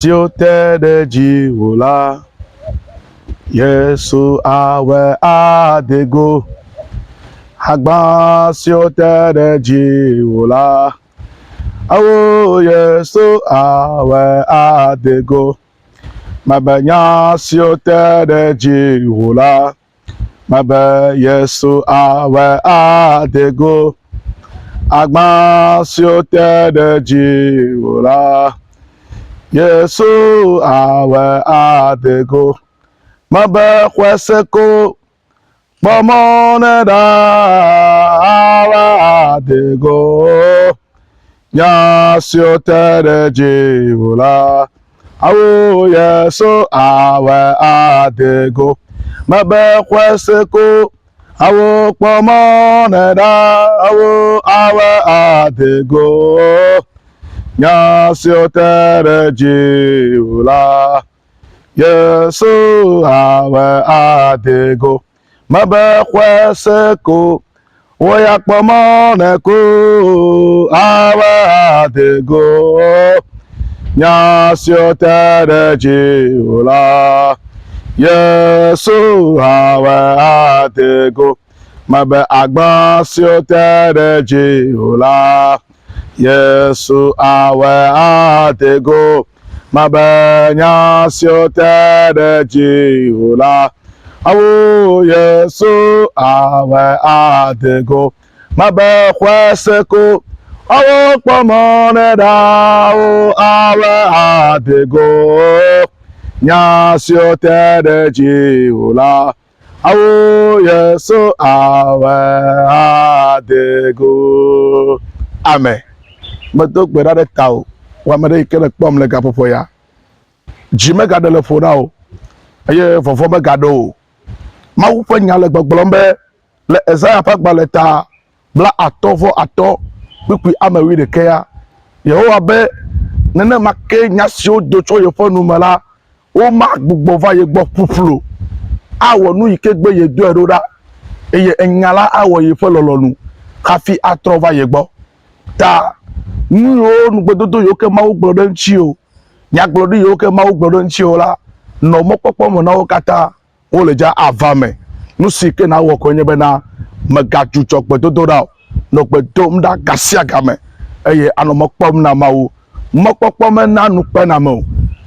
Siotere jiwola, Yesu awe adego. Agba siotere jiwola, awo Yesu awe adego. Mabanya siotere jiwola, mabe Yesu awe adego. Agba siotere jiwola. Yesu awe adego, mabe kweseko, pomone da awe adego, nyasio tere jiwula, awo Yesu awe adego, mabe kweseko, awo pomone da awe adego. Nyasio tere jiwula, Yesu awe adego, mabe kweseko, oya kpamoneko awe adego, Nyasio tere jiwula, Yesu awe adego, mabe agbasio tere jiwula. Yesu awe adego, mabenya siotere jiwula. Awo Yesu awe adego, mabe kweseko. Awo pomone da awe adego, nyasiotere jiwula. Awo Yesu awe adego. Amen. Medo gbeda de tao wa mede ke le kpom le gapopo ya jime ga de le fona o eye fofo me ga do ma wu fe nya le gbogblombe le Isaiah pa gba le ta bla atofo ato pipi amawi de ke ya Yehowa be nene ma ke nya si o do cho yo fonu mala o ma gbogbo va ye gbo pupulo awo nu ike gbe ye do eroda eye enyala awo ye fe lolonu kafi atrova ye gbo ta nuyo nugbedodo yoke mawu gboro nchi o nyagboro yoke mawu gboro nchi o la no mopopo mo na okata o le ja avame nu sike na wo ko nyebe na magaju chokbedodo da no gbedo mda gasia game eye anomopom na mawu mopopo me na nu pe na mo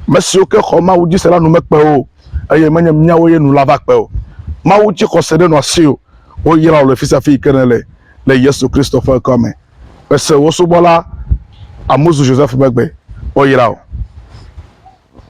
mesi oke kho mawu ji sela nu mepe o eye menyem nyawo ye nu lava pe o mawu ji ko sede no asio o yira o le fisa fi kenele le Yesu Christopher come ese wo so bola Amuzu Joseph Begbe oyira o